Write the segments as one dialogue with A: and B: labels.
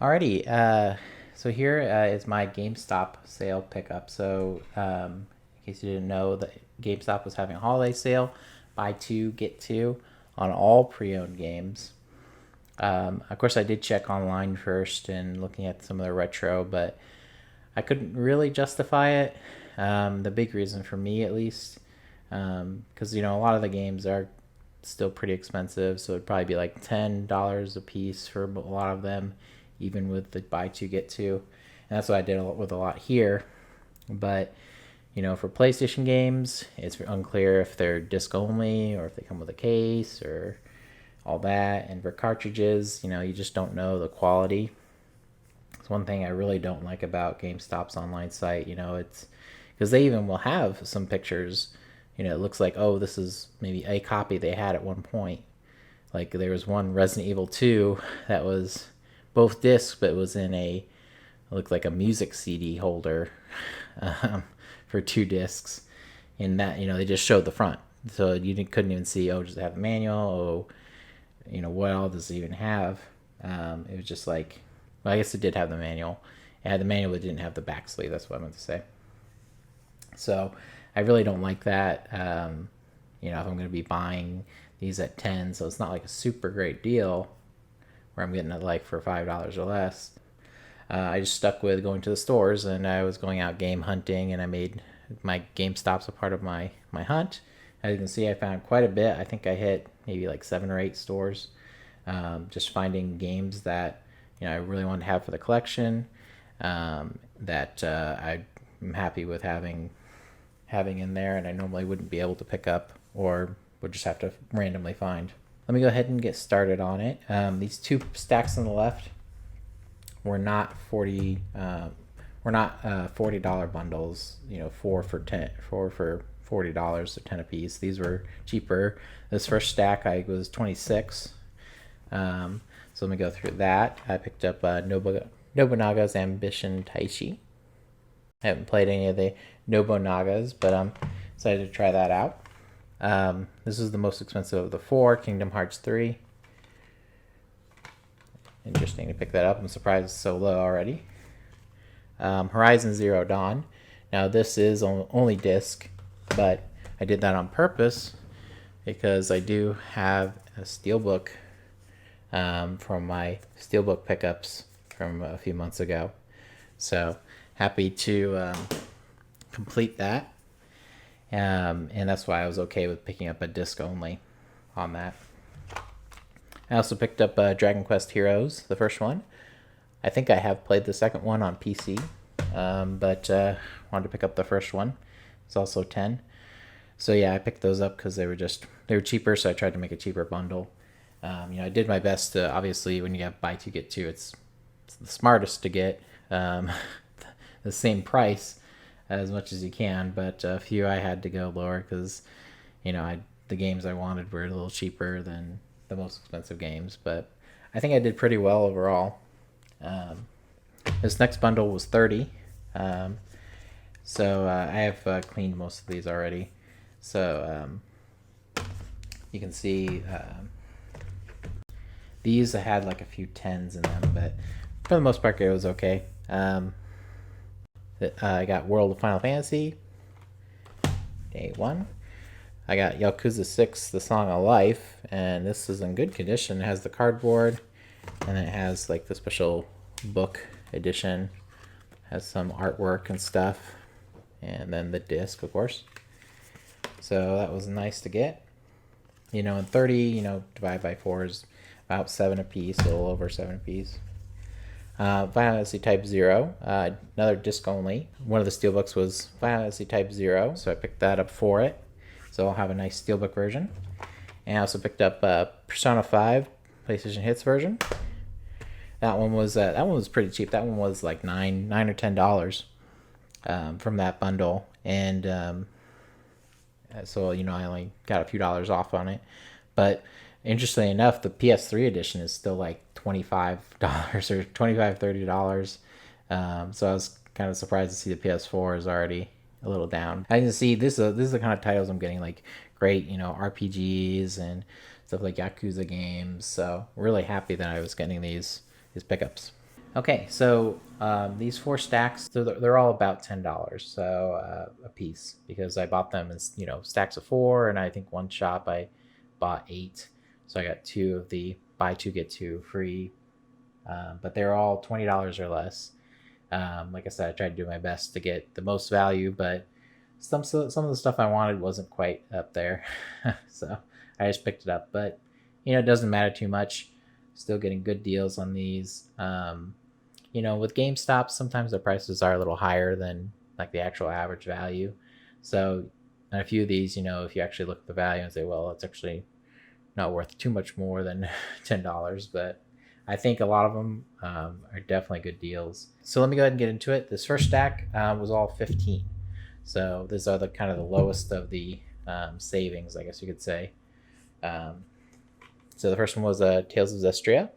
A: Alrighty, so here is my GameStop sale pickup. So, in case you didn't know, the GameStop was having a holiday sale, buy two get two on all pre-owned games. Of course, I did check online first and looking at some of the retro, but I couldn't really justify it. The big reason for me, at least, because a lot of the games are still pretty expensive, so it'd probably be like $10 a piece for a lot of them, even with the buy two get two. And that's what I did with a lot here. But for PlayStation games, it's unclear if they're disc only or if they come with a case or all that. And for cartridges, you just don't know the quality. It's one thing I really don't like about GameStop's online site. It's because they even will have some pictures. It looks like, oh, this is maybe a copy they had at one point. Like there was one Resident Evil 2 that was both discs, but it was in it looked like a music CD holder for two discs. In that, they just showed the front, so you couldn't even see. Oh, does it have a manual? Oh, what all does it even have? It was just like, well, I guess it did have the manual. It had the manual, but it didn't have the back sleeve. That's what I meant to say. So I really don't like that. If I'm going to be buying these at 10, so it's not like a super great deal where I'm getting it like for $5 or less. I just stuck with going to the stores, and I was going out game hunting, and I made my game stops a part of my hunt. As you can see, I found quite a bit. I think I hit maybe like 7 or 8 stores, just finding games that I really wanted to have for the collection, that I'm happy with having in there, and I normally wouldn't be able to pick up or would just have to randomly find. Let me go ahead and get started on it. These two stacks on the left were not $40 bundles. Four for $40, so 10 a piece. These were cheaper. This first stack I was 26. So let me go through that. I picked up Nobunaga's Ambition Taichi. I haven't played any of the Nobunagas, but I'm excited to try that out. This is the most expensive of the 4, Kingdom Hearts 3. Interesting to pick that up. I'm surprised it's so low already. Horizon Zero Dawn. Now this is only disc, but I did that on purpose because I do have a steelbook from my steelbook pickups from a few months ago. So happy to complete that. And that's why I was okay with picking up a disc only on that. I also picked up Dragon Quest Heroes, the first one. I think I have played the second one on PC, but wanted to pick up the first one. It's also 10. So yeah, I picked those up because they were cheaper, so I tried to make a cheaper bundle. I did my best to, obviously, when you have buy two get two, it's the smartest to get the same price as much as you can, but a few I had to go lower because the games I wanted were a little cheaper than the most expensive games, but I think I did pretty well overall. This next bundle was 30, so I have cleaned most of these already. So you can see these had like a few 10s in them, but for the most part it was okay. I got World of Final Fantasy, day 1. I got Yakuza 6, The Song of Life, and this is in good condition. It has the cardboard, and it has like the special book edition. Has some artwork and stuff, and then the disc, of course. So that was nice to get. And 30, divided by 4 is about 7 a piece, a little over 7 a piece. Final Fantasy Type 0, another disc only. One of the steelbooks was Final Fantasy Type 0, so I picked that up for it. So I'll have a nice steelbook version. And I also picked up Persona 5 PlayStation Hits version. That one was pretty cheap. That one was like $9 or $10 from that bundle, and so I only got a few dollars off on it. But interestingly enough, the PS3 edition is still like $25 or $30. So I was kind of surprised to see the PS4 is already a little down. I can see this is the kind of titles I'm getting, like great RPGs and stuff like Yakuza games. So really happy that I was getting these pickups. Okay, so these 4 stacks, they're all about $10, so a piece, because I bought them as stacks of 4, and I think one shop I bought 8, so I got 2 of the buy 2 get 2 free. But they're all $20 or less. Like I said, I tried to do my best to get the most value, but some of the stuff I wanted wasn't quite up there, so I just picked it up. But it doesn't matter too much. Still getting good deals on these. With GameStop, sometimes the prices are a little higher than like the actual average value. So, and a few of these, if you actually look at the value and say, well, it's actually not worth too much more than $10, but I think a lot of them are definitely good deals. So let me go ahead and get into it. This first stack was all 15. So these are the kind of the lowest of the savings, I guess you could say. So the first one was Tales of Zestria.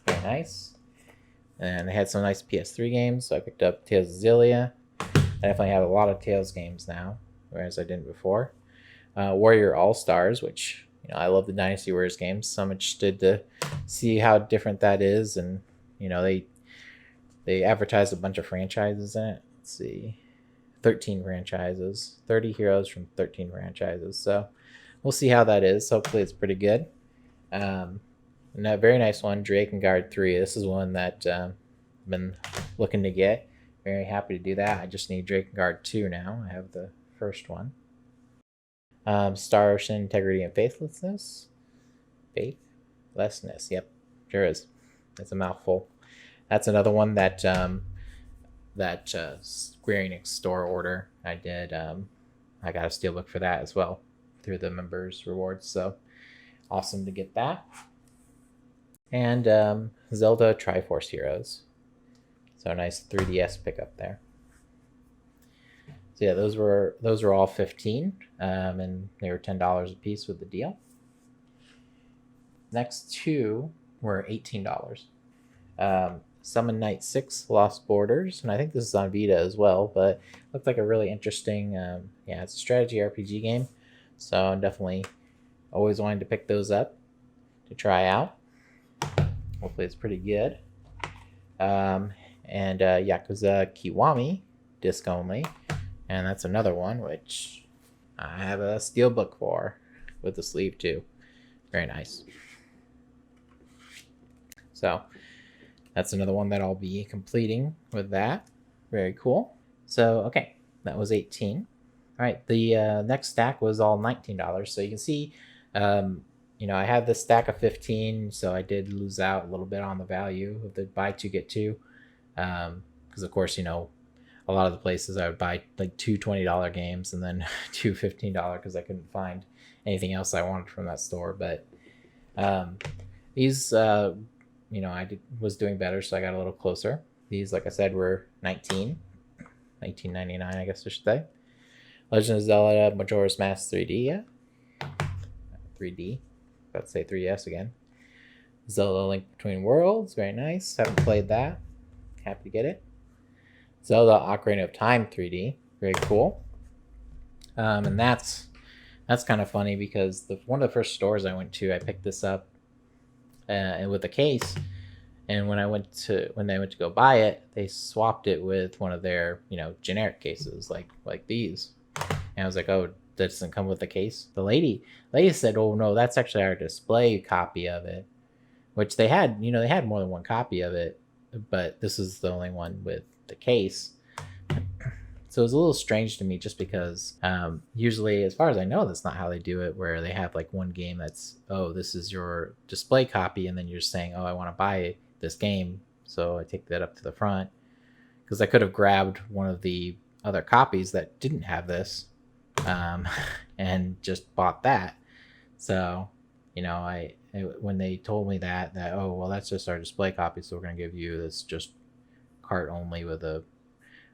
A: Very nice. And they had some nice PS3 games, so I picked up Tales of Xillia. I definitely have a lot of Tales games now, whereas I didn't before. Warrior All Stars, which I love the Dynasty Warriors games, so I'm interested to see how different that is. And they advertised a bunch of franchises in it. Let's see, 13 franchises, 30 heroes from 13 franchises. So we'll see how that is. Hopefully, it's pretty good. And a very nice one, Drakengard 3. This is one that I've been looking to get. Very happy to do that. I just need Drakengard 2 now. I have the first one. Star Ocean, Integrity and Faithlessness. Faithlessness. Yep, sure is. That's a mouthful. That's another one that SquareEnix store order I did. I got a steelbook for that as well through the members rewards. So awesome to get that. And Zelda Triforce Heroes. So a nice 3DS pickup there. So yeah, those were all 15, and they were $10 a piece with the deal. Next 2 were $18. Summon Night 6 Lost Borders, and I think this is on Vita as well, but looked like a really interesting, it's a strategy RPG game, so I'm definitely always wanting to pick those up to try out. Hopefully it's pretty good. And Yakuza Kiwami, disc only, and that's another one which I have a steelbook for with the sleeve too. Very nice. So that's another one that I'll be completing with that. Very cool. So, okay, that was 18. All right, the next stack was all $19. So you can see, I had this stack of 15, so I did lose out a little bit on the value of the buy 2 get 2. Because, of course, a lot of the places I would buy like 2 $20 games and then 2 $15 because I couldn't find anything else I wanted from that store. But these, was doing better, so I got a little closer. These, like I said, were $19.99, I guess I should say. Legend of Zelda Majora's Mask 3D, yeah. 3D. About to say 3DS again. Zelda Link Between Worlds, very nice. Haven't played that. Happy to get it. Zelda Ocarina of Time 3D, very cool. And that's kind of funny because one of the first stores I went to, I picked this up and with a case, and when they went to go buy it, they swapped it with one of their generic cases like these, and I was like, oh, that doesn't come with the case. The lady said, oh no, that's actually our display copy of it, which they had more than one copy of it, but this is the only one with the case. So it was a little strange to me just because usually, as far as I know, that's not how they do it, where they have like one game that's, oh, this is your display copy, and then you're saying, oh, I want to buy this game, so I take that up to the front. Because I could have grabbed one of the other copies that didn't have this and just bought that. So, when they told me that, oh, well, that's just our display copy, so we're going to give you this just cart only with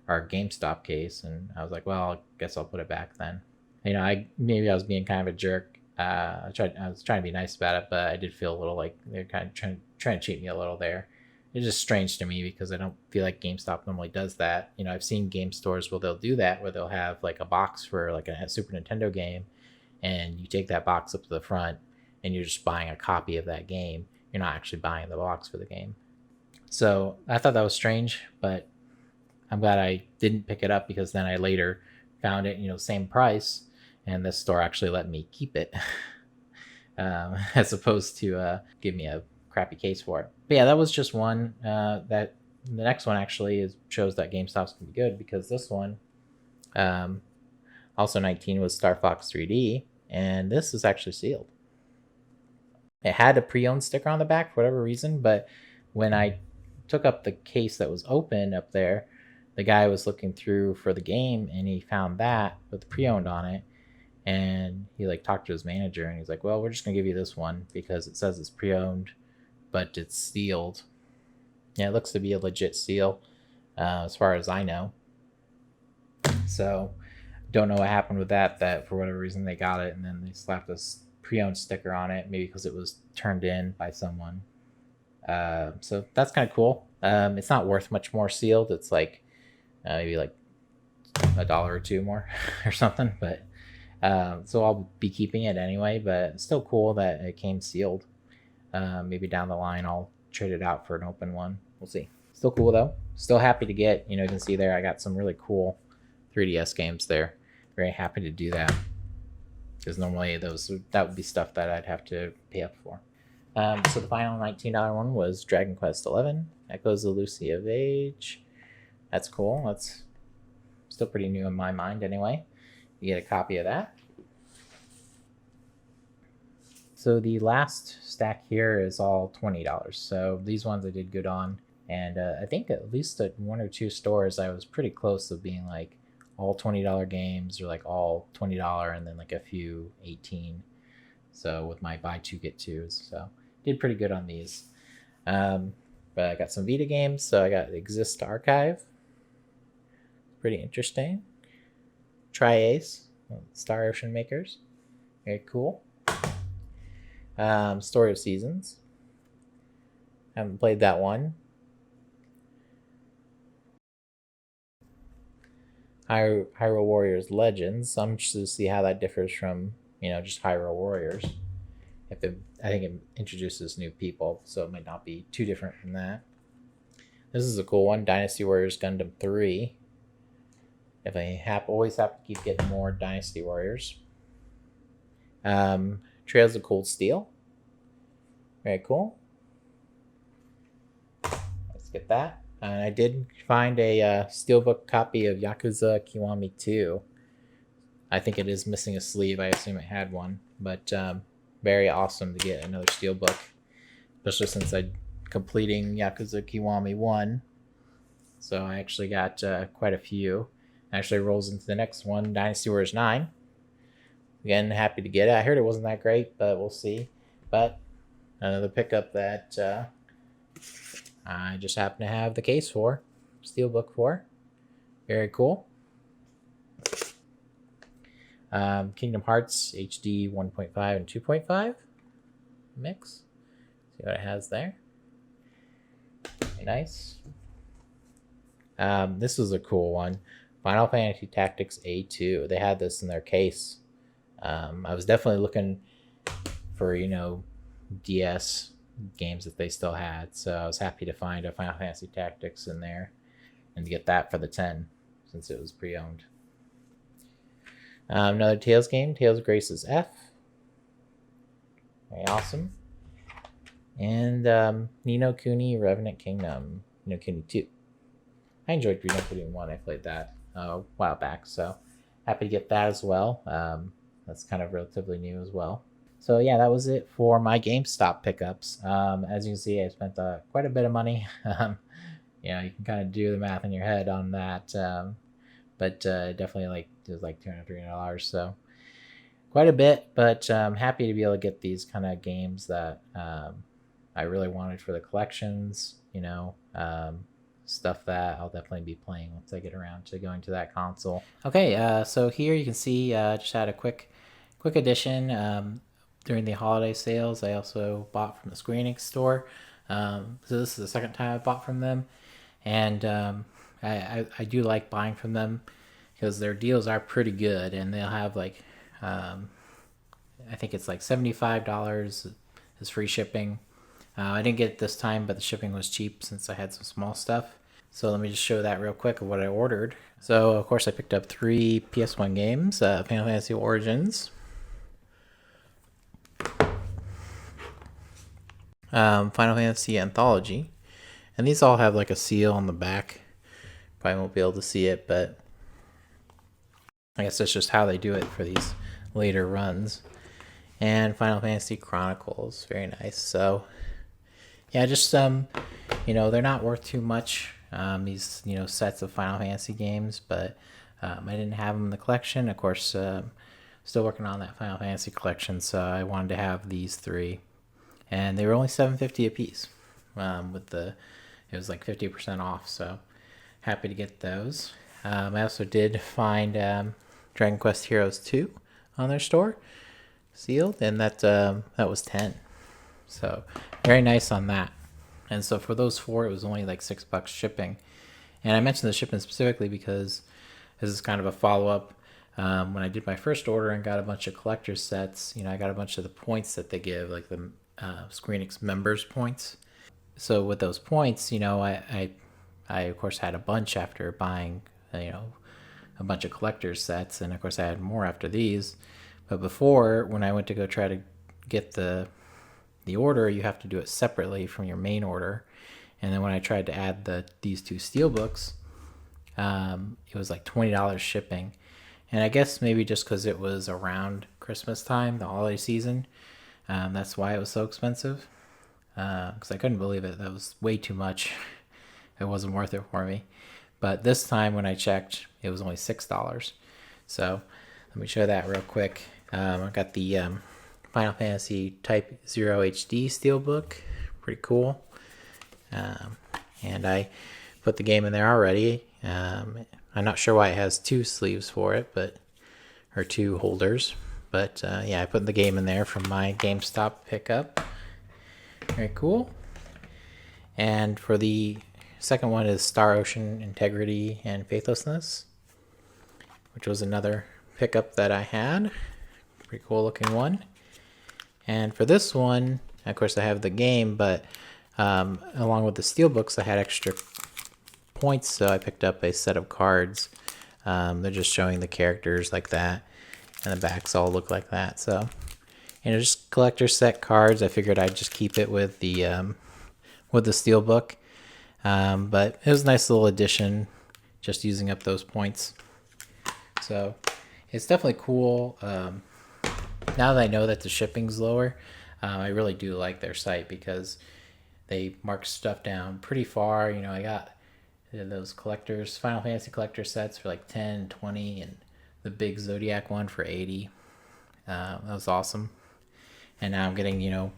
A: our GameStop case, and I was like, well, I guess I'll put it back then. I was being kind of a jerk. I was trying to be nice about it, but I did feel a little like they're kind of trying to cheat me a little there. It's just strange to me because I don't feel like GameStop normally does that. I've seen game stores where they'll do that, where they'll have like a box for like a Super Nintendo game, and you take that box up to the front, and you're just buying a copy of that game. You're not actually buying the box for the game. So I thought that was strange, but I'm glad I didn't pick it up, because then I later found it, same price, and this store actually let me keep it, as opposed to give me a crappy case for it. But yeah, that was just one. That the next one actually shows that GameStop's can be good, because this one, um, also 19, was Star Fox 3D, and this is actually sealed. It had a pre-owned sticker on the back for whatever reason, but when I took up the case that was open up there, the guy was looking through for the game, and he found that with the pre-owned on it, and he like talked to his manager, and he's like, well, we're just gonna give you this one because it says it's pre-owned, but it's sealed. Yeah, it looks to be a legit seal, as far as I know. So don't know what happened with that for whatever reason they got it, and then they slapped this pre-owned sticker on it, maybe because it was turned in by someone. So that's kind of cool. It's not worth much more sealed. It's like maybe like $1 or $2 more or something, but so I'll be keeping it anyway. But it's still cool that it came sealed. Maybe down the line I'll trade it out for an open one. We'll see. Still cool though. Still happy to get. You can see there I got some really cool 3DS games there. Very happy to do that, because normally that would be stuff that I'd have to pay up for. So the final $19 one was Dragon Quest XI, Echoes of Lucy of Age. That's cool. That's still pretty new in my mind anyway. You get a copy of that. So the last stack here is all $20. So these ones I did good on. And I think at least at one or two stores I was pretty close to being like all $20 games, or like all $20 and then like a few 18. So with my buy two get twos, so did pretty good on these. But I got some Vita games. So I got Exist Archive, pretty interesting. Tri-Ace, Star Ocean Makers, very cool. Story of Seasons, haven't played that one. Hyrule Warriors Legends. I'm interested to see how that differs from just Hyrule Warriors. I think it introduces new people, so it might not be too different from that. This is a cool one, Dynasty Warriors Gundam 3. Definitely always have to keep getting more Dynasty Warriors. Trails of Cold Steel. Very cool. Let's get that. And I did find a steelbook copy of Yakuza Kiwami 2. I think it is missing a sleeve. I assume it had one. But very awesome to get another steelbook, especially since I'm completing Yakuza Kiwami 1. So I actually got quite a few. Actually rolls into the next one, Dynasty Warriors 9. Again, happy to get it. I heard it wasn't that great, but we'll see. But another pickup that I just happen to have the case for, steelbook for. Very cool. Kingdom Hearts HD 1.5 and 2.5 mix. See what it has there. Very nice. This was a cool one. Final Fantasy Tactics A2. They had this in their case. I was definitely looking for, DS games that they still had. So I was happy to find a Final Fantasy Tactics in there and to get that for the 10 since it was pre-owned. Another Tales game, Tales of Grace's F. Very awesome. And Ni no Kuni Revenant Kingdom, Ni no Kuni 2. I enjoyed Ni no Kuni 1. I played that a while back, so happy to get that as well. That's kind of relatively new as well. So yeah, that was it for my GameStop pickups. As you can see, I spent quite a bit of money. You can kind of do the math in your head on that. But definitely it was like $200, $300. So quite a bit, but I'm happy to be able to get these kind of games that I really wanted for the collections, stuff that I'll definitely be playing once I get around to going to that console. Okay, so here you can see just had a quick addition. During the holiday sales, I also bought from the SquareEnix store. So this is the second time I bought from them, and I do like buying from them because their deals are pretty good, and they'll have I think it's like $75 is free shipping. I didn't get it this time, but the shipping was cheap since I had some small stuff. So let me just show that real quick of what I ordered. So of course I picked up 3 PS1 games, Final Fantasy Origins, Final Fantasy Anthology, and these all have like a seal on the back. Probably won't be able to see it, but I guess that's just how they do it for these later runs. And Final Fantasy Chronicles, very nice. So yeah, just you know, they're not worth too much, these, you know, sets of Final Fantasy games, but I didn't have them in the collection. Of course, still working on that Final Fantasy collection, so I wanted to have these 3, and they were only $7.50 a piece. It was like 50% off, so happy to get those. I also did find Dragon Quest Heroes 2 on their store, sealed, and that was 10. So very nice on that. And so for those 4, it was only like $6 shipping. And I mentioned the shipping specifically because this is kind of a follow-up. When I did my first order and got a bunch of collector's sets, you know, I got a bunch of the points that they give, like the SquareEnix members points. So with those points, you know, I of course had a bunch after buying, you know, a bunch of collector's sets, and of course I had more after these. But before, when I went to go try to get the order, you have to do it separately from your main order. And then when I tried to add these 2 steelbooks, it was like $20 shipping. And I guess maybe just because it was around Christmas time, the holiday season, that's why it was so expensive. Because I couldn't believe it. That was way too much. It wasn't worth it for me. But this time when I checked, it was only $6. So let me show that real quick. I got the Final Fantasy Type 0 HD Steelbook. Pretty cool. And I put the game in there already. I'm not sure why it has 2 sleeves for it, or 2 holders. But yeah, I put the game in there from my GameStop pickup. Very cool. And for the second one is Star Ocean Integrity and Faithlessness, which was another pickup that I had. Pretty cool looking one. And for this one, of course, I have the game, but along with the steelbooks, I had extra points, so I picked up a set of cards. They're just showing the characters like that, and the backs all look like that. So, you know, just collector set cards. I figured I'd just keep it with the steelbook, but it was a nice little addition, just using up those points. So it's definitely cool. Now that I know that the shipping's lower, I really do like their site because they mark stuff down pretty far. You know, I got those Final Fantasy collector sets for like 10, 20, and the big Zodiac one for 80. That was awesome. And now I'm getting, you know,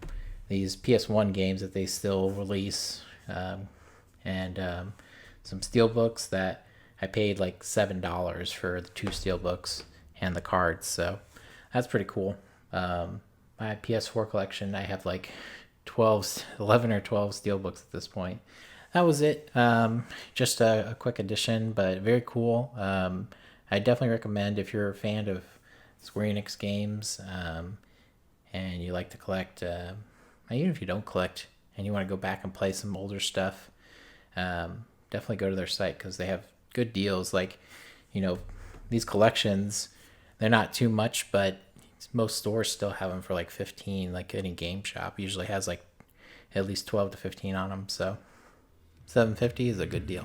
A: these PS1 games that they still release, and some steelbooks that I paid like $7 for the 2 steelbooks and the cards. So that's pretty cool. My PS4 collection, I have like 11 or 12 steelbooks at this point. That was it. Just a quick addition, but very cool. I definitely recommend if you're a fan of SquareEnix games, and you like to collect, even if you don't collect and you want to go back and play some older stuff, definitely go to their site because they have good deals. Like, you know, these collections, they're not too much, but most stores still have them for like 15. Like any game shop usually has like at least 12 to 15 on them. So $7.50 is a good deal.